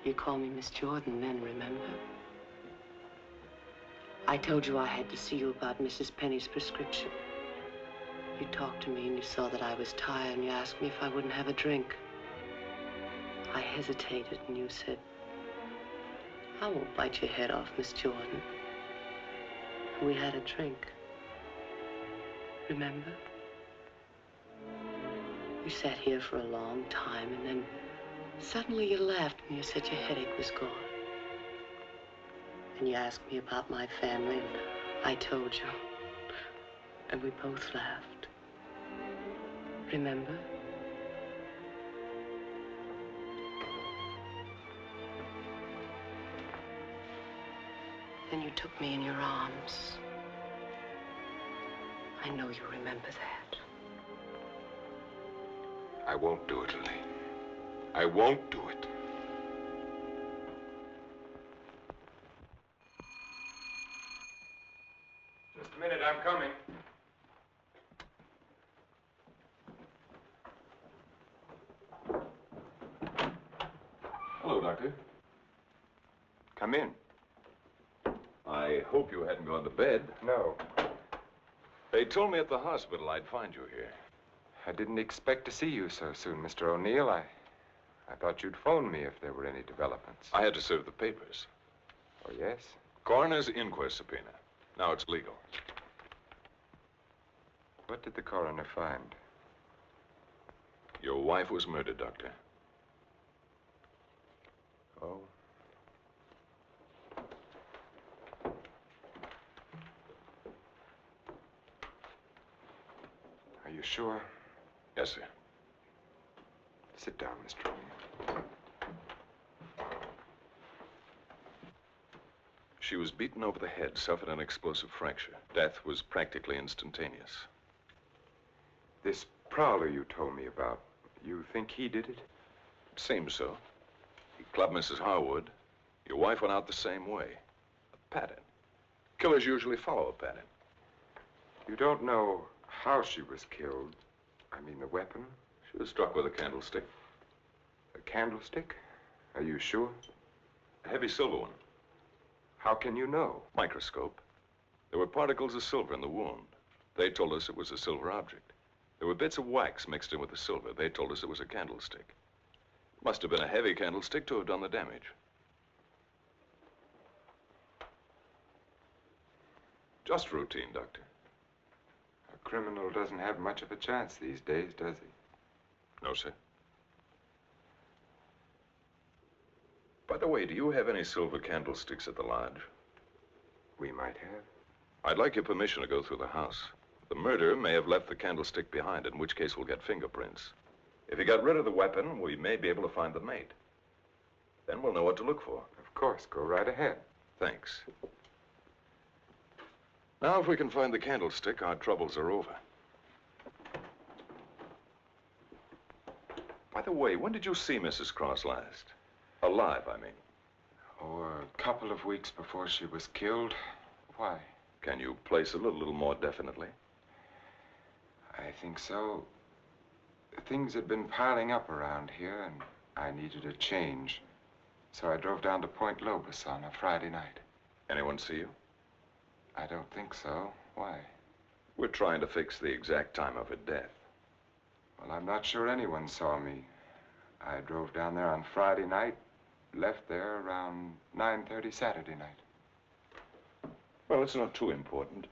You called me Miss Jordan then, remember? I told you I had to see you about Mrs. Penny's prescription. You talked to me and you saw that I was tired and you asked me if I wouldn't have a drink. I hesitated and you said, "I won't bite your head off, Miss Jordan." And we had a drink. Remember? You sat here for a long time and then suddenly you laughed and you said your headache was gone. And you asked me about my family and I told you. And we both laughed. Remember? Then you took me in your arms. I know you remember that. I won't do it, Lily. I won't do it. Just a minute, I'm coming. Hello, Doctor. Come in. I hope you hadn't gone to bed. No. They told me at the hospital I'd find you here. I didn't expect to see you so soon, Mr. O'Neill. I thought you'd phone me if there were any developments. I had to serve the papers. Oh, yes? Coroner's inquest subpoena. Now it's legal. What did the coroner find? Your wife was murdered, Doctor. Oh? Are you sure? Yes, sir. Sit down, Mr. O'Neill. She was beaten over the head, suffered an explosive fracture. Death was practically instantaneous. This prowler you told me about, you think he did it? It seems so. He clubbed Mrs. Harwood. Your wife went out the same way. A pattern. Killers usually follow a pattern. You don't know how she was killed? I mean, the weapon? She was struck with a candlestick. A candlestick? Are you sure? A heavy silver one. How can you know? Microscope. There were particles of silver in the wound. They told us it was a silver object. There were bits of wax mixed in with the silver. They told us it was a candlestick. It must have been a heavy candlestick to have done the damage. Just routine, Doctor. A criminal doesn't have much of a chance these days, does he? No, sir. By the way, do you have any silver candlesticks at the lodge? We might have. I'd like your permission to go through the house. The murderer may have left the candlestick behind, in which case we'll get fingerprints. If he got rid of the weapon, we may be able to find the mate. Then we'll know what to look for. Of course, go right ahead. Thanks. Now, if we can find the candlestick, our troubles are over. By the way, when did you see Mrs. Cross last? Alive, I mean. Oh, a couple of weeks before she was killed. Why? Can you place it a little more definitely? I think so. Things had been piling up around here, and I needed a change. So I drove down to Point Lobos on a Friday night. Anyone see you? I don't think so. Why? We're trying to fix the exact time of her death. Well, I'm not sure anyone saw me. I drove down there on Friday night, left there around 9:30 Saturday night. Well, it's not too important.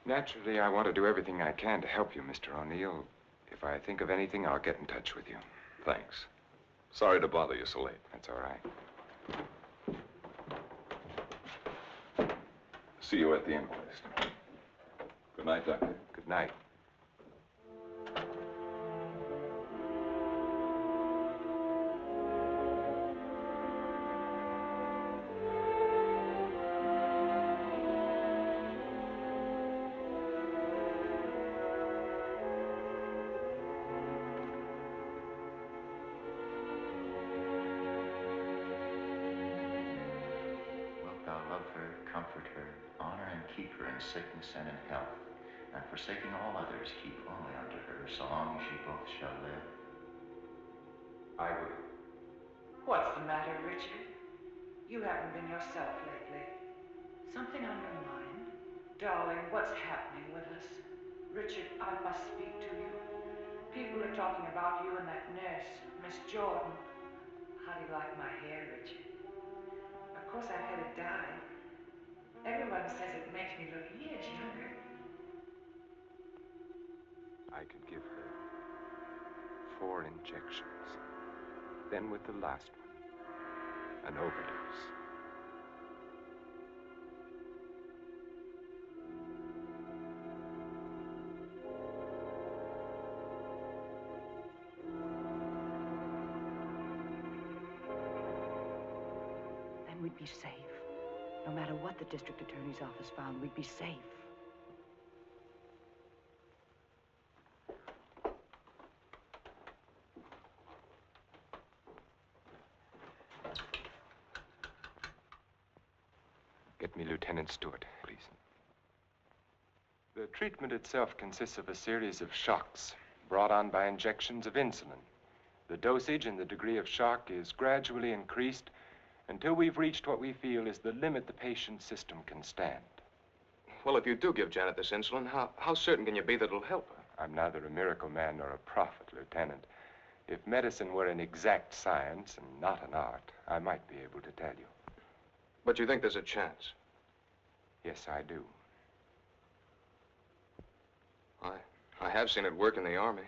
Naturally, I want to do everything I can to help you, Mr. O'Neill. If I think of anything, I'll get in touch with you. Thanks. Sorry to bother you so late. That's all right. See you at the inquest. Good night, Doctor. Good night. Thou love her, comfort her, honor and keep her in sickness and in health, and forsaking all others, keep only unto her, so long as ye both shall live. I will. What's the matter, Richard? You haven't been yourself lately. Something on your mind? Darling, what's happening with us? Richard, I must speak to you. People are talking about you and that nurse, Miss Jordan. How do you like my hair, Richard? Of course, I've had it dyed. Everyone says it makes me look years younger. I could give her 4 injections. Then with the last one, an overdose. Then we'd be safe. No matter what the district attorney's office found, we'd be safe. Get me Lieutenant Stewart, please. The treatment itself consists of a series of shocks brought on by injections of insulin. The dosage and the degree of shock is gradually increased until we've reached what we feel is the limit the patient's system can stand. Well, if you do give Janet this insulin, how certain can you be that it'll help her? I'm neither a miracle man nor a prophet, Lieutenant. If medicine were an exact science and not an art, I might be able to tell you. But you think there's a chance? Yes, I do. I have seen it work in the Army.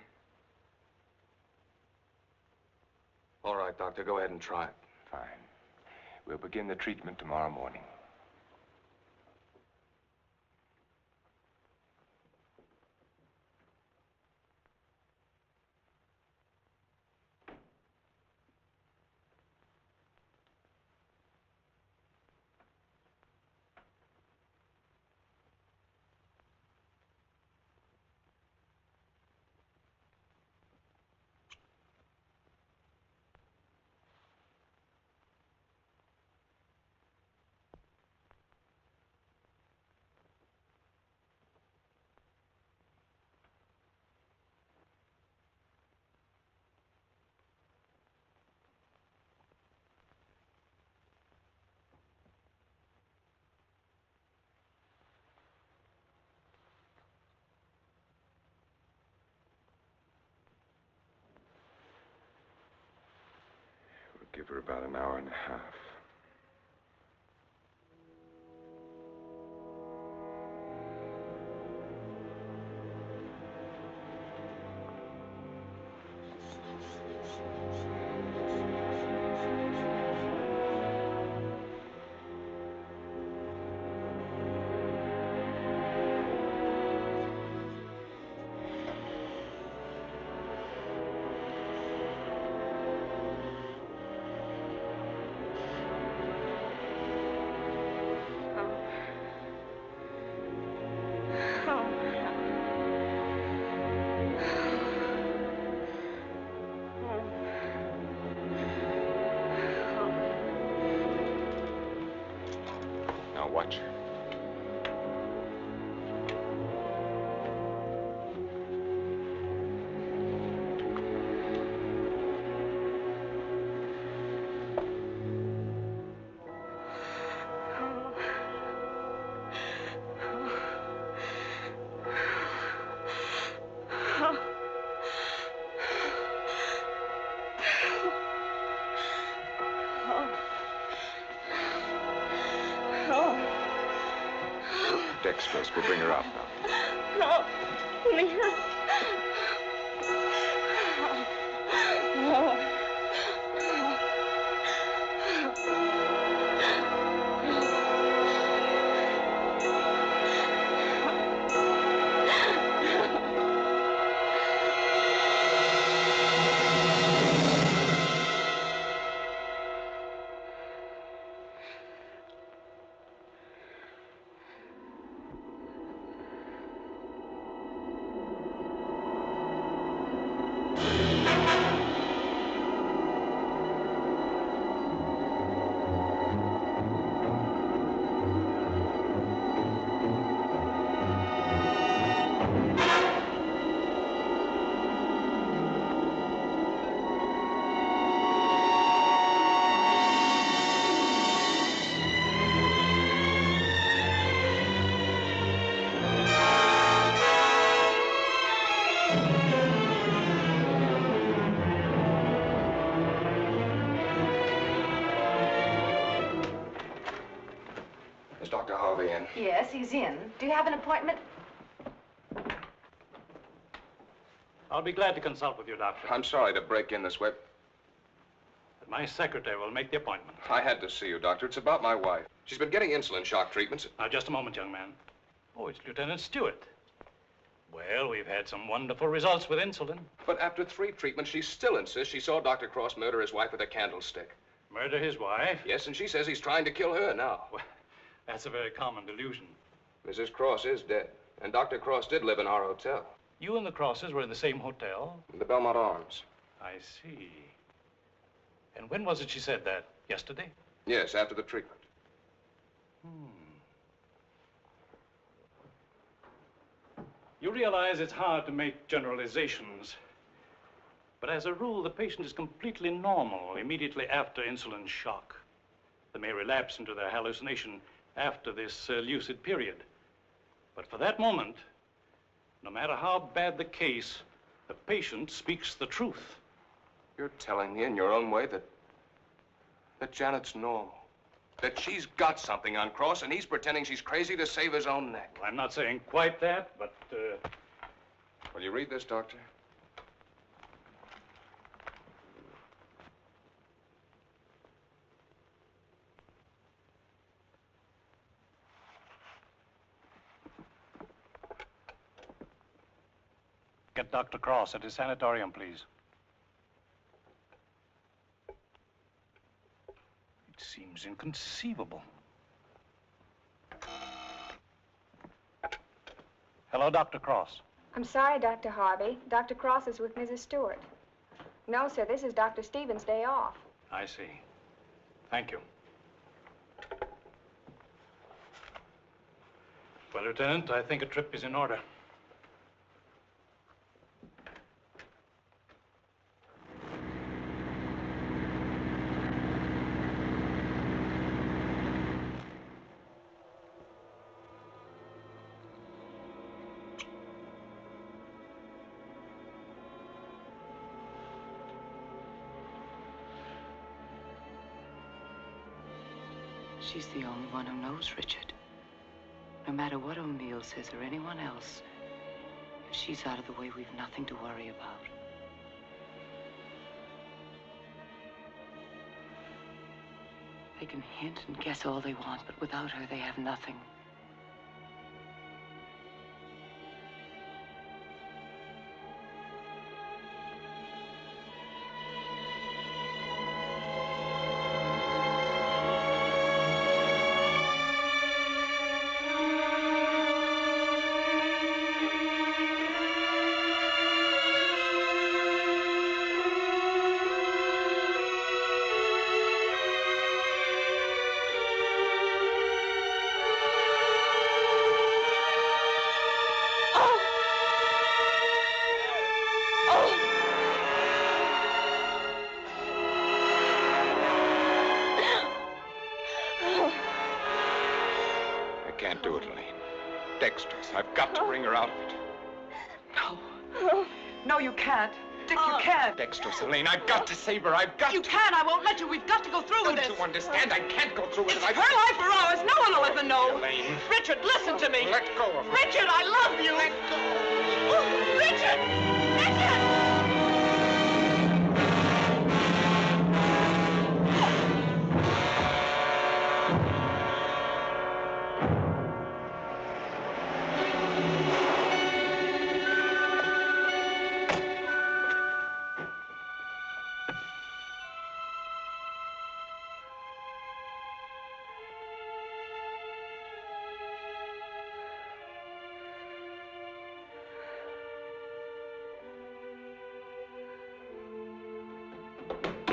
All right, Doctor, go ahead and try it. Fine. We'll begin the treatment tomorrow morning. Give her about an hour and a half. Watch her. Dextrose will bring her out now. No, please. No. Yes, he's in. Do you have an appointment? I'll be glad to consult with you, Doctor. I'm sorry to break in this way. But my secretary will make the appointment. I had to see you, Doctor. It's about my wife. She's been getting insulin shock treatments. Now, just a moment, young man. Oh, it's Lieutenant Stewart. Well, we've had some wonderful results with insulin. But after 3 treatments, she still insists she saw Dr. Cross murder his wife with a candlestick. Murder his wife? Yes, and she says he's trying to kill her now. Well, that's a very common delusion. Mrs. Cross is dead, and Dr. Cross did live in our hotel. You and the Crosses were in the same hotel? The Belmont Arms. I see. And when was it she said that? Yesterday? Yes, after the treatment. You realize it's hard to make generalizations. But as a rule, the patient is completely normal immediately after insulin shock. They may relapse into their hallucination after this lucid period. But for that moment, no matter how bad the case, the patient speaks the truth. You're telling me in your own way that Janet's normal. That she's got something on Cross, and he's pretending she's crazy to save his own neck. Well, I'm not saying quite that, but, Will you read this, Doctor? Get Dr. Cross at his sanitarium, please. It seems inconceivable. Hello, Dr. Cross. I'm sorry, Dr. Harvey. Dr. Cross is with Mrs. Stewart. No, sir, this is Dr. Stevens' day off. I see. Thank you. Well, Lieutenant, I think a trip is in order. She's the only one who knows Richard. No matter what O'Neill says or anyone else, if she's out of the way, we've nothing to worry about. They can hint and guess all they want, but without her, they have nothing. I've got to bring her out of it. No. No, you can't. Dick, you can't. Dexterous, Elaine, I've got to save her. I've got You can't. I won't let you. We've got to go through with this. Don't you understand? I can't go through with It's it. her life or ours. No one will ever know. Elaine. Richard, listen to me. Let go of her. Richard, I love you. Let go. Oh, Richard! Richard!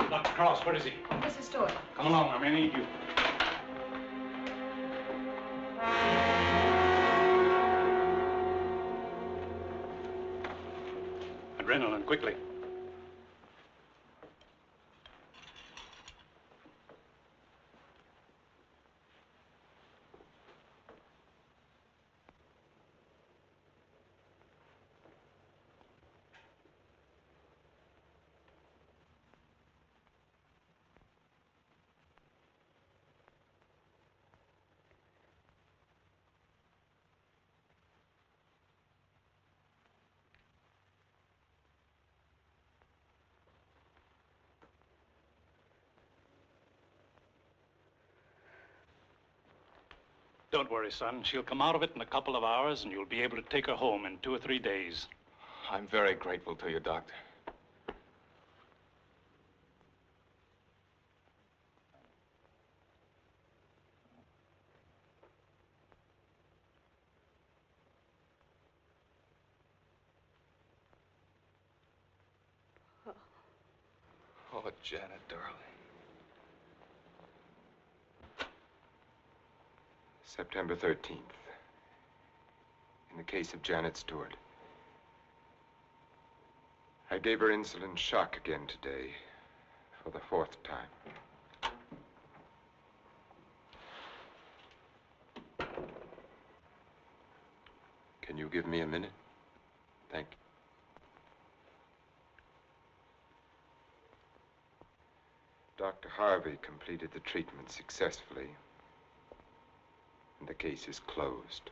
Dr. Cross, where is he? Mrs. Stewart. Come along, I may need you. Adrenaline, quickly. Don't worry, son. She'll come out of it in a couple of hours, and you'll be able to take her home in 2 or 3 days. I'm very grateful to you, Doctor. Oh, Janet, darling. September 13th. In the case of Janet Stewart. I gave her insulin shock again today, for the 4th time. Can you give me a minute? Thank you. Dr. Harvey completed the treatment successfully, and the case is closed.